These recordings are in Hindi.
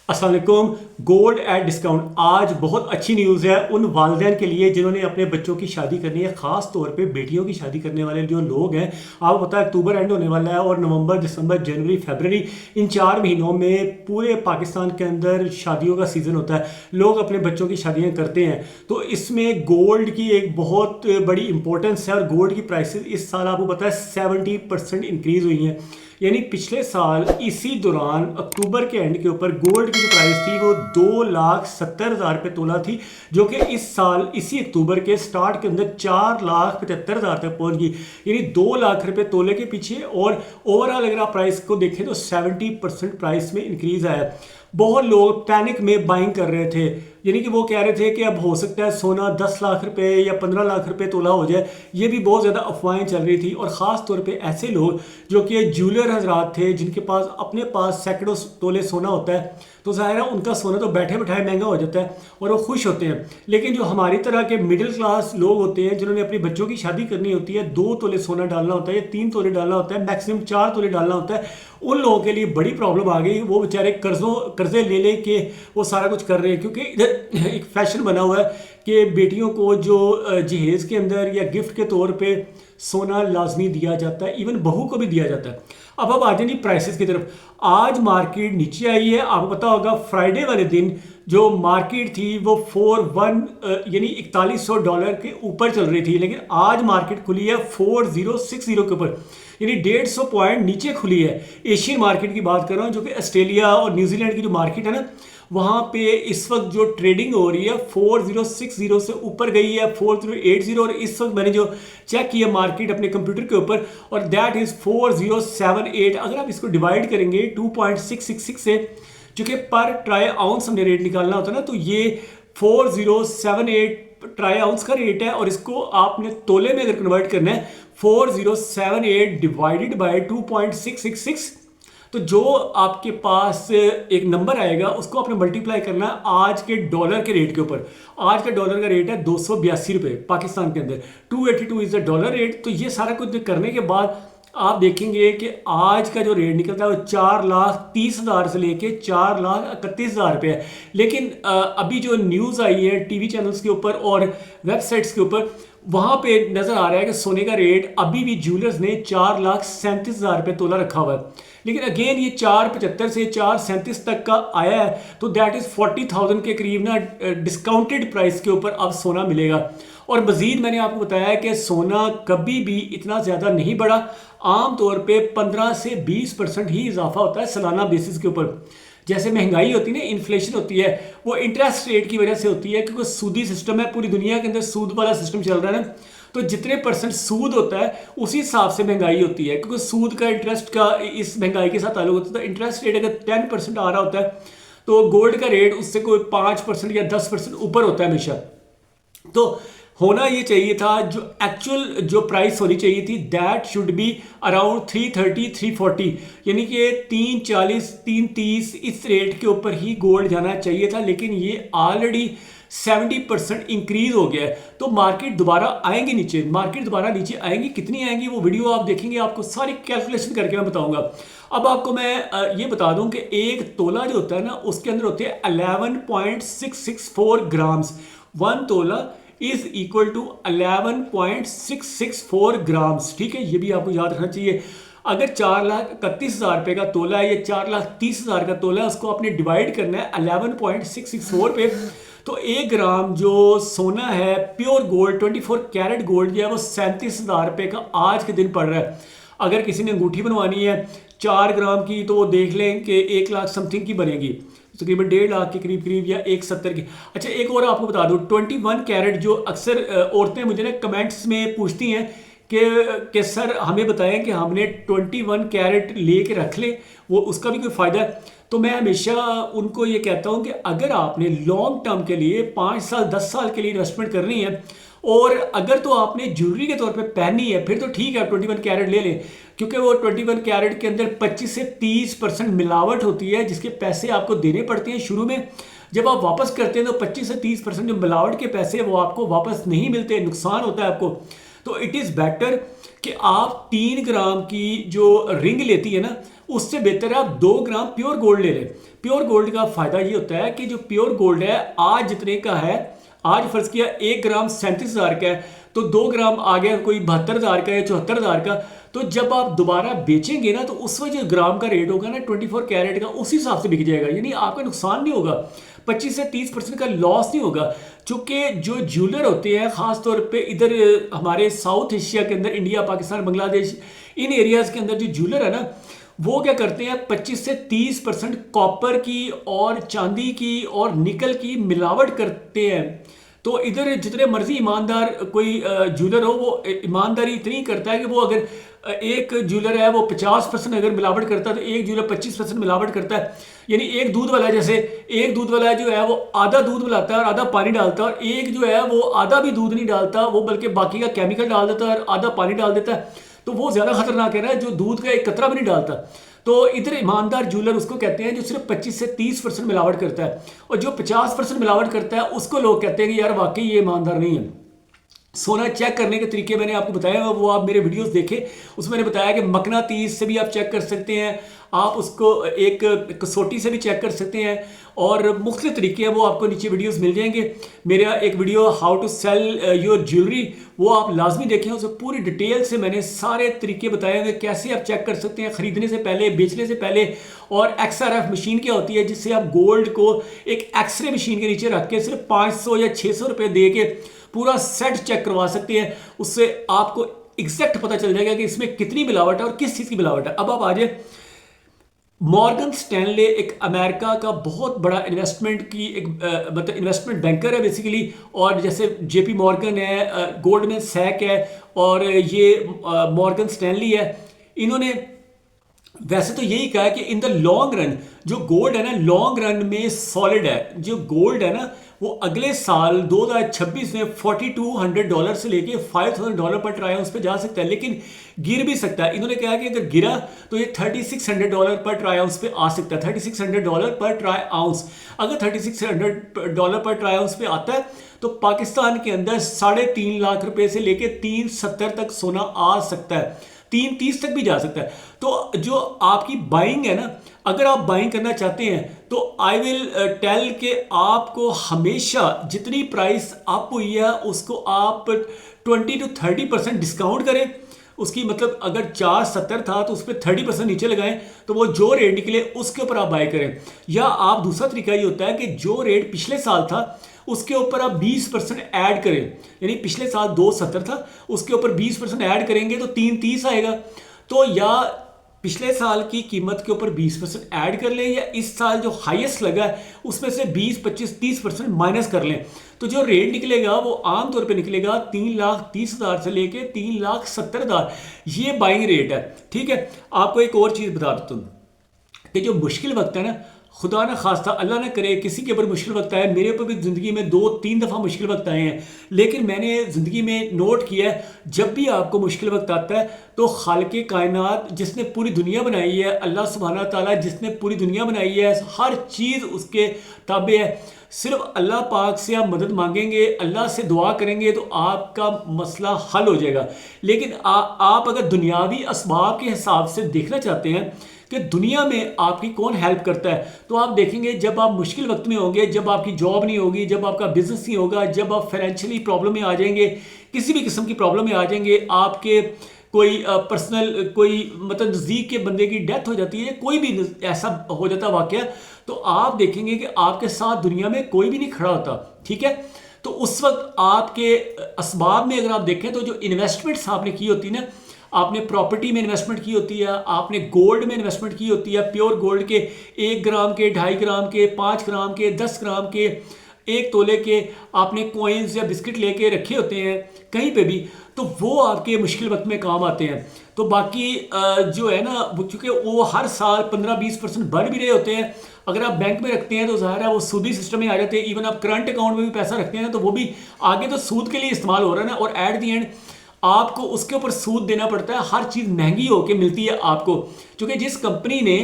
अस्सलाम वालेकुम। Gold at discount. आज बहुत अच्छी न्यूज़ है उन वालिदैन के लिए जिन्होंने अपने बच्चों की शादी करनी है, ख़ास तौर पे बेटियों की शादी करने वाले जो लोग हैं। आपको पता है अक्टूबर एंड होने वाला है और नवंबर, दिसंबर, जनवरी, फरवरी, इन 4 महीनों में पूरे पाकिस्तान के अंदर शादियों का सीज़न होता है। लोग अपने बच्चों की शादियाँ करते हैं, तो इसमें गोल्ड की एक बहुत बड़ी इंपॉर्टेंस है और गोल्ड की प्राइसेस इस साल आपको पता है 70% इंक्रीज़ हुई हैं। यानी पिछले साल इसी दौरान अक्टूबर के एंड के ऊपर गोल्ड की जो प्राइस थी वो 2,70,000 रुपये तोला थी, जो कि इस साल इसी अक्टूबर के स्टार्ट के अंदर 4,75,000 तक पहुंच गई। यानी 2 लाख रुपये तोले के पीछे। और ओवरऑल अगर आप प्राइस को देखें तो 70% प्राइस में इंक्रीज आया। बहुत लोग पैनिक में बाइंग कर रहे थे, यानी कि वो कह रहे थे कि अब हो सकता है सोना 10 लाख रुपए या 15 लाख रुपए तोला हो जाए। ये भी बहुत ज़्यादा अफवाहें चल रही थी। और ख़ास तौर पे ऐसे लोग जो कि ज्वेलर हजरात थे, जिनके पास अपने पास सैकड़ों तोले सोना होता है, तो ज़ाहिर है उनका सोना तो बैठे बैठाए महंगा हो जाता है और वो खुश होते हैं। लेकिन जो हमारी तरह के मिडिल क्लास लोग होते हैं, जिन्होंने अपने बच्चों की शादी करनी होती है, 2 तोले सोना डालना होता है या 3 तोले डालना होता है, मैक्सिमम 4 तोले डालना होता है, उन लोगों के लिए बड़ी प्रॉब्लम आ गई। वो बेचारे कर्जे ले के वो सारा कुछ कर रहे हैं, क्योंकि इधर एक फैशन बना हुआ है कि बेटियों को जो जहेज़ के अंदर या गिफ्ट के तौर पे सोना लाजमी दिया जाता है, इवन बहू को भी दिया जाता है। अब आ जाएंगे प्राइसेस की तरफ। आज मार्केट नीचे आई है। आपको पता होगा फ्राइडे वाले दिन जो मार्केट थी वो 41 यानी $4100 के ऊपर चल रही थी, लेकिन आज मार्केट खुली है 4060 के ऊपर, यानी 150 पॉइंट नीचे खुली है। एशियन मार्केट की बात कर रहा हूँ, जो कि ऑस्ट्रेलिया और न्यूजीलैंड की जो मार्केट है ना, वहाँ पे इस वक्त जो ट्रेडिंग हो रही है 4060 से ऊपर गई है 4080। और इस वक्त मैंने जो चेक किया मार्केट अपने कंप्यूटर के ऊपर, और दैट इज़ 4078। अगर आप इसको डिवाइड करेंगे 2.666 से, जो कि पर ट्राई आउंस हमने रेट निकालना होता है ना, तो ये 4078 ट्राई आउंस का रेट है। और इसको आपने तोले में अगर कन्वर्ट करना है 4078 डिवाइडेड बाय 2.666, तो जो आपके पास एक नंबर आएगा उसको आपने मल्टीप्लाई करना है आज के डॉलर के रेट के ऊपर। आज का डॉलर का रेट है 282 रुपये पाकिस्तान के अंदर, 282 इज द डॉलर रेट। तो ये सारा कुछ करने के बाद आप देखेंगे कि आज का जो रेट निकलता है वो 4,30,000 से लेके 4,31,000 रुपये है। लेकिन अभी जो न्यूज़ आई है टीवी चैनल्स के ऊपर और वेबसाइट्स के ऊपर, वहाँ पे नज़र आ रहा है कि सोने का रेट अभी भी ज्वेलर्स ने 4,37,000 रुपये तोला रखा हुआ है। लेकिन अगेन ये 4,75 से 4,37 तक का आया है, तो दैट इज़ 40,000 के करीब ना डिस्काउंटेड प्राइस के ऊपर अब सोना मिलेगा। और मज़ीद मैंने आपको बताया है कि सोना कभी भी इतना ज़्यादा नहीं बढ़ा। आम तौर पे 15 से 20% ही इजाफा होता है सालाना बेसिस के ऊपर। जैसे महंगाई होती है ना, इन्फ्लेशन होती है, वो इंटरेस्ट रेट की वजह से होती है, क्योंकि सूदी सिस्टम है, पूरी दुनिया के अंदर सूद वाला सिस्टम चल रहा है ना। तो जितने परसेंट सूद होता है उसी हिसाब से महंगाई होती है, क्योंकि सूद का इंटरेस्ट का इस महंगाई के साथ ताल्लुक होता है। तो इंटरेस्ट रेट अगर 10% आ रहा होता है, तो गोल्ड का रेट उससे कोई 5% या 10% ऊपर होता है हमेशा। तो होना ये चाहिए था, जो एक्चुअल जो प्राइस होनी चाहिए थी, दैट शुड बी अराउंड 330 340, यानी कि 340 330 इस रेट के ऊपर ही गोल्ड जाना चाहिए था। लेकिन ये ऑलरेडी 70% इंक्रीज हो गया है। तो मार्केट दोबारा आएंगी नीचे, मार्केट दोबारा नीचे आएंगी। कितनी आएंगी वो वीडियो आप देखेंगे, आपको सारी कैलकुलेशन करके मैं बताऊंगा। अब आपको मैं ये बता दूं कि एक तोला जो होता है ना, उसके अंदर होते हैं 11.664 ग्राम्स। 1 तोला इज इक्वल टू 11.664 ग्राम्स। ठीक है, ये भी आपको याद रखना चाहिए। अगर 4,31,000 रुपये का तोला है या 4,30,000 का तोला है, उसको आपने डिवाइड करना है 11.664 पे, तो 1 ग्राम जो सोना है प्योर गोल्ड 24 कैरेट गोल्ड जो है वो 37,000 रुपये का आज के दिन पड़ रहा है। अगर किसी ने अंगूठी बनवानी है 4 ग्राम की, तो वो देख लें कि 1 लाख समथिंग की बनेगी, तकरीबन 1.5 लाख के करीब करीब या 170 की। अच्छा, एक और आपको बता दूं, 21 कैरेट जो अक्सर औरतें मुझे ना कमेंट्स में पूछती हैं कि सर हमें बताएं कि हमने 21 कैरेट ले के रख लें, वो उसका भी कोई फ़ायदा है। तो मैं हमेशा उनको ये कहता हूँ कि अगर आपने लॉन्ग टर्म के लिए 5 साल 10 साल के लिए इन्वेस्टमेंट करनी है, और अगर तो आपने ज्वेलरी के तौर पे पहननी है, फिर तो ठीक है 21 कैरेट ले लें, क्योंकि वो 21 कैरेट के अंदर 25 से 30% मिलावट होती है, जिसके पैसे आपको देने पड़ते हैं शुरू में। जब आप वापस करते हैं तो 25 से 30% जो मिलावट के पैसे वो आपको वापस नहीं मिलते, नुकसान होता है आपको। तो इट इज़ बेटर कि आप 3 ग्राम की जो रिंग लेती है ना, उससे बेहतर है आप 2 ग्राम प्योर गोल्ड ले लें। प्योर गोल्ड का फ़ायदा ये होता है कि जो प्योर गोल्ड है आज जितने का है, आज फर्ज किया 1 ग्राम 37,000 का है, तो 2 ग्राम आ गया कोई 72,000 का या 74,000 का। तो जब आप दोबारा बेचेंगे ना, तो उस वक्त जो ग्राम का रेट होगा ना 24 कैरेट का, उसी हिसाब से बिक जाएगा, यानी आपका नुकसान नहीं होगा, 25 से 30% का लॉस नहीं होगा। चूँकि जो ज्वेलर होते हैं ख़ास तौर पे इधर हमारे साउथ एशिया के अंदर, इंडिया, पाकिस्तान, बांग्लादेश, इन एरियाज़ के अंदर जो ज्वेलर है ना, वो क्या करते हैं 25 से 30% कॉपर की और चांदी की और निकल की मिलावट करते हैं। तो इधर जितने मर्जी ईमानदार कोई ज्वेलर हो, वो ईमानदारी इतनी करता है कि वो अगर एक ज्वेलर है वो 50% अगर मिलावट करता है, तो एक ज्वेलर 25% मिलावट करता है। यानी एक दूध वाला, जैसे एक दूध वाला जो है वो आधा दूध मिलाता है और आधा पानी डालता है, और एक जो है वो आधा भी दूध नहीं डालता, वो बल्कि बाकी का केमिकल डाल देता है और आधा पानी डाल देता है। तो वो ज़्यादा खतरनाक है ना, जो दूध का एक कतरा भी नहीं डालता। तो इधर ईमानदार ज्वेलर उसको कहते हैं जो सिर्फ 25 से 30% मिलावट करता है, और जो 50% मिलावट करता है उसको लोग कहते हैं कि यार वाकई ये ईमानदार नहीं है। सोना चेक करने के तरीके मैंने आपको बताया, वो आप मेरे वीडियोस देखें, उसमें मैंने बताया कि मकनातीस से भी आप चेक कर सकते हैं, आप उसको एक कसौटी से भी चेक कर सकते हैं, और मुख्तलिफ तरीके हैं, वो आपको नीचे वीडियोस मिल जाएंगे। मेरा एक video how to sell your jewellery, वो आप लाजमी देखें, उसमें पूरी डिटेल से मैंने सारे तरीके बताए हुए कैसे आप चेक कर सकते हैं ख़रीदने से पहले, बेचने से पहले। और XRF मशीन क्या होती है, जिससे आप गोल्ड को एक एक्सरे मशीन के नीचे रख के सिर्फ 500 या 600 रुपये दे के पूरा सेट चेक करवा सकते हैं। उससे आपको एग्जैक्ट पता चल जाएगा कि इसमें कितनी मिलावट है और किस चीज़ की मिलावट है। अब आप आ जाए, मॉर्गन स्टैनले एक अमेरिका का बहुत बड़ा इन्वेस्टमेंट की एक मतलब इन्वेस्टमेंट बैंकर है बेसिकली, और जैसे JP मॉर्गन है, गोल्डमैन सैक है, और ये मॉर्गन स्टैनली है। इन्होंने वैसे तो यही कहा है कि इन द लॉन्ग रन जो गोल्ड है ना, लॉन्ग रन में सॉलिड है। जो गोल्ड है ना, वो अगले साल 2026 में $4,200 से लेके $5,000 पर ट्राई आउंस पे जा सकता है, लेकिन गिर भी सकता है। इन्होंने कहा कि अगर गिरा तो ये $3,600 पर ट्राई आउंस पे आ सकता है, $3,600 पर ट्राई आउंस। अगर $3,600 पर ट्राई आउंस पे आता है तो पाकिस्तान के अंदर 3.5 लाख रुपए से लेके 370 तक सोना आ सकता है, 330 तक भी जा सकता है। तो जो आपकी बाइंग है ना, अगर आप बाइंग करना चाहते हैं तो आई विल टेल के आपको हमेशा जितनी प्राइस अप हुई है उसको आप 20 to 30% डिस्काउंट करें। उसकी मतलब अगर 470 था तो उस पर 30% नीचे लगाएं, तो वो जो रेट निकले उसके ऊपर आप बाय करें। या आप दूसरा तरीका ये होता है कि जो रेट पिछले साल था उसके ऊपर आप 20% ऐड करें, यानी पिछले साल 270 था, उसके ऊपर 20% ऐड करेंगे तो 330 आएगा। तो या पिछले साल की कीमत के ऊपर 20% ऐड कर लें, या इस साल जो हाईएस्ट लगा है उसमें से 20, 25, 30% माइनस कर लें। तो जो रेट निकलेगा वो आमतौर पे निकलेगा 3,30,000 से लेके 3,70,000, ये बाइंग रेट है। ठीक है, आपको एक और चीज़ बता देता हूँ कि जो मुश्किल वक्त है ना, खुदा न खास्ता अल्लाह न करे किसी के ऊपर मुश्किल वक्त आए, मेरे ऊपर भी ज़िंदगी में 2-3 दफ़ा मुश्किल वक्त आए हैं, लेकिन मैंने ज़िंदगी में नोट किया है जब भी आपको मुश्किल वक्त आता है तो खालिक़े कायनात जिसने पूरी दुनिया बनाई है, अल्लाह सुब्हाना ताला जिसने पूरी दुनिया बनाई है, हर चीज़ उसके ताबे है। सिर्फ अल्लाह पाक से आप मदद मांगेंगे, अल्लाह से दुआ करेंगे तो आपका मसला हल हो जाएगा। लेकिन आप अगर दुनियावी असबाब के हिसाब से देखना चाहते हैं कि दुनिया में आपकी कौन हेल्प करता है, तो आप देखेंगे जब आप मुश्किल वक्त में होंगे, जब आपकी जॉब नहीं होगी, जब आपका बिजनेस नहीं होगा, जब आप फाइनेंशियली प्रॉब्लम में आ जाएंगे, किसी भी किस्म की प्रॉब्लम में आ जाएंगे, आपके कोई पर्सनल कोई मतलब नज़दीक के बंदे की डेथ हो जाती है, कोई भी ऐसा हो जाता वाकया, तो आप देखेंगे कि आपके साथ दुनिया में कोई भी नहीं खड़ा होता। ठीक है, तो उस वक्त आपके असबाब में अगर आप देखें तो जो इन्वेस्टमेंट्स आपने की होती है ना, आपने प्रॉपर्टी में इन्वेस्टमेंट की होती है, आपने गोल्ड में इन्वेस्टमेंट की होती है, प्योर गोल्ड के 1 ग्राम के, 2.5 ग्राम के, 5 ग्राम के, 10 ग्राम के, 1 तोले के आपने कॉइन्स या बिस्किट लेके रखे होते हैं कहीं पे भी, तो वो आपके मुश्किल वक्त में काम आते हैं। तो बाकी जो है ना, चूँकि वो हर साल 15-20% बढ़ भी रहे होते हैं। अगर आप बैंक में रखते हैं तो ज़ाहिर है वो सूदी सिस्टम में आ जाते हैं। इवन आप करंट अकाउंट में भी पैसा रखते हैं तो वो भी आगे तो सूद के लिए इस्तेमाल हो रहा है ना, और एट दी एंड आपको उसके ऊपर सूद देना पड़ता है। हर चीज़ महंगी होके मिलती है आपको, क्योंकि जिस कंपनी ने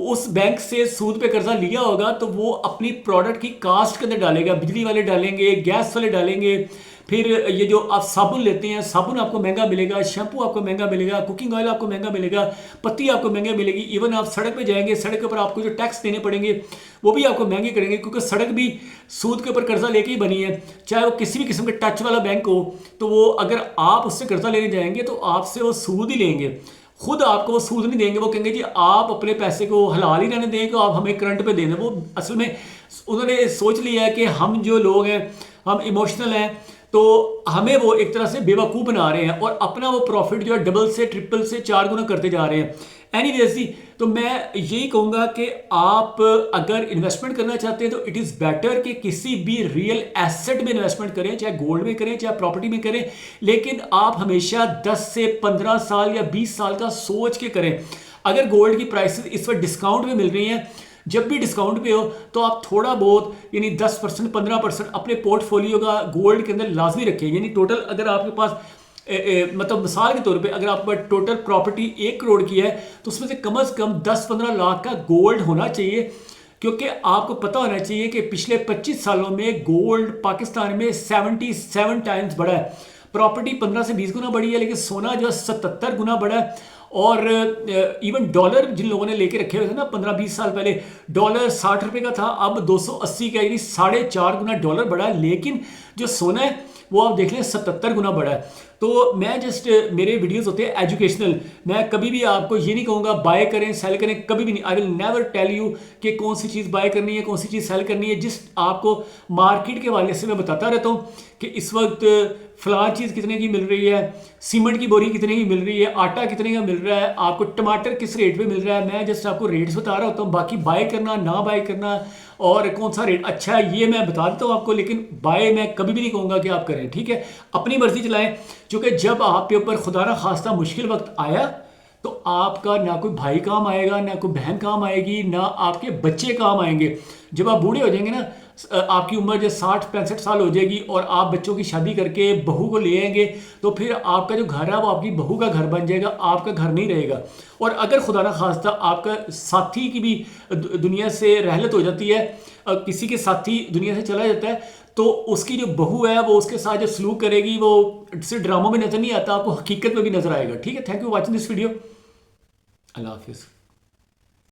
उस बैंक से सूद पे कर्जा लिया होगा तो वो अपनी प्रोडक्ट की कास्ट के अंदर डालेगा, बिजली वाले डालेंगे, गैस वाले डालेंगे, फिर ये जो आप साबुन लेते हैं, साबुन आपको महंगा मिलेगा, शैम्पू आपको महंगा मिलेगा, कुकिंग ऑयल आपको महंगा मिलेगा, पत्ती आपको महंगी मिलेगी। इवन आप सड़क पे जाएंगे, सड़क के ऊपर आपको जो टैक्स देने पड़ेंगे वो भी आपको महंगे करेंगे, क्योंकि सड़क भी सूद के ऊपर कर्जा लेके ही बनी है। चाहे वो किसी भी किस्म का टच वाला बैंक हो, तो वो अगर आप उससे कर्जा लेने जाएंगे तो आपसे वो सूद ही लेंगे, खुद आपको वो सूद नहीं देंगे। वो कहेंगे जी आप अपने पैसे को हलाल ही रहने दें, कि आप हमें करंट पे देना। वो असल में उन्होंने सोच लिया है कि हम जो लोग हैं हम इमोशनल हैं, तो हमें वो एक तरह से बेवकूफ़ बना रहे हैं और अपना वो प्रॉफिट जो है डबल से ट्रिपल से 4 गुना करते जा रहे हैं। एनीवेज जी, तो मैं यही कहूँगा कि आप अगर इन्वेस्टमेंट करना चाहते हैं तो इट इज़ बेटर कि किसी भी रियल एसेट में इन्वेस्टमेंट करें, चाहे गोल्ड में करें चाहे प्रॉपर्टी में करें, लेकिन आप हमेशा 10 से 15 साल या 20 साल का सोच के करें। अगर गोल्ड की प्राइसेस इस वक्त डिस्काउंट में मिल रही हैं, जब भी डिस्काउंट पे हो तो आप थोड़ा बहुत यानी 10% 15% अपने पोर्टफोलियो का गोल्ड के अंदर लाजमी रखें। यानी टोटल अगर आपके पास मतलब मिसाल के तौर पे अगर आपके पास टोटल प्रॉपर्टी 1 करोड़ की है, तो उसमें से कम 10-15 लाख का गोल्ड होना चाहिए, क्योंकि आपको पता होना चाहिए कि पिछले 25 सालों में गोल्ड पाकिस्तान में 77 टाइम्स बढ़ा है। प्रॉपर्टी 15 से 20 गुना बढ़ी है, लेकिन सोना जो है 77 गुना बढ़ा है। और इवन डॉलर जिन लोगों ने लेके रखे हुए थे ना 15-20 साल पहले, डॉलर 60 रुपए का था, अब 280 का, यानी 4.5 गुना डॉलर बढ़ा है। लेकिन जो सोना है वो आप देख लें 77 गुना बढ़ा है। तो मैं जस्ट मेरे वीडियोस होते हैं एजुकेशनल, मैं कभी भी आपको ये नहीं कहूँगा बाय करें सेल करें, कभी भी नहीं। I will never tell you कि कौन सी चीज़ बाय करनी है कौन सी चीज़ सेल करनी है। जिस आपको मार्केट के हवाले से मैं बताता रहता हूँ कि इस वक्त फलां चीज़ कितने की मिल रही है, सीमेंट की बोरी कितने की मिल रही है, आटा कितने का मिल रहा है, आपको टमाटर किस रेट पे मिल रहा है, मैं जस्ट आपको रेट्स बता रहा होता हूँ। बाकी बाय करना ना बाय करना और कौन सा रेट अच्छा है ये मैं बता देता हूँ आपको, लेकिन बाय मैं कभी भी नहीं कहूँगा कि आप करें, ठीक है। अपनी मर्जी चलाएं, क्योंकि जब आपके ऊपर खुदा ना खास्ता मुश्किल वक्त आया तो आपका ना कोई भाई काम आएगा, ना कोई बहन काम आएगी, ना आपके बच्चे काम आएंगे। जब आप बूढ़े हो जाएंगे ना, आपकी उम्र जो 60-65 साल हो जाएगी और आप बच्चों की शादी करके बहू को ले आएंगे, तो फिर आपका जो घर है वो आपकी बहू का घर बन जाएगा, आपका घर नहीं रहेगा। और अगर खुदा ना खास्ता आपका साथी की भी दुनिया से रहलत हो जाती है, किसी के साथी दुनिया से चला जाता है, तो उसकी जो बहू है वो उसके साथ जो सलूक करेगी वो सिर्फ ड्रामों में नजर नहीं आता, आपको हकीकत में भी नजर आएगा। ठीक है, thank you watching this video. अल्लाह हाफिज़।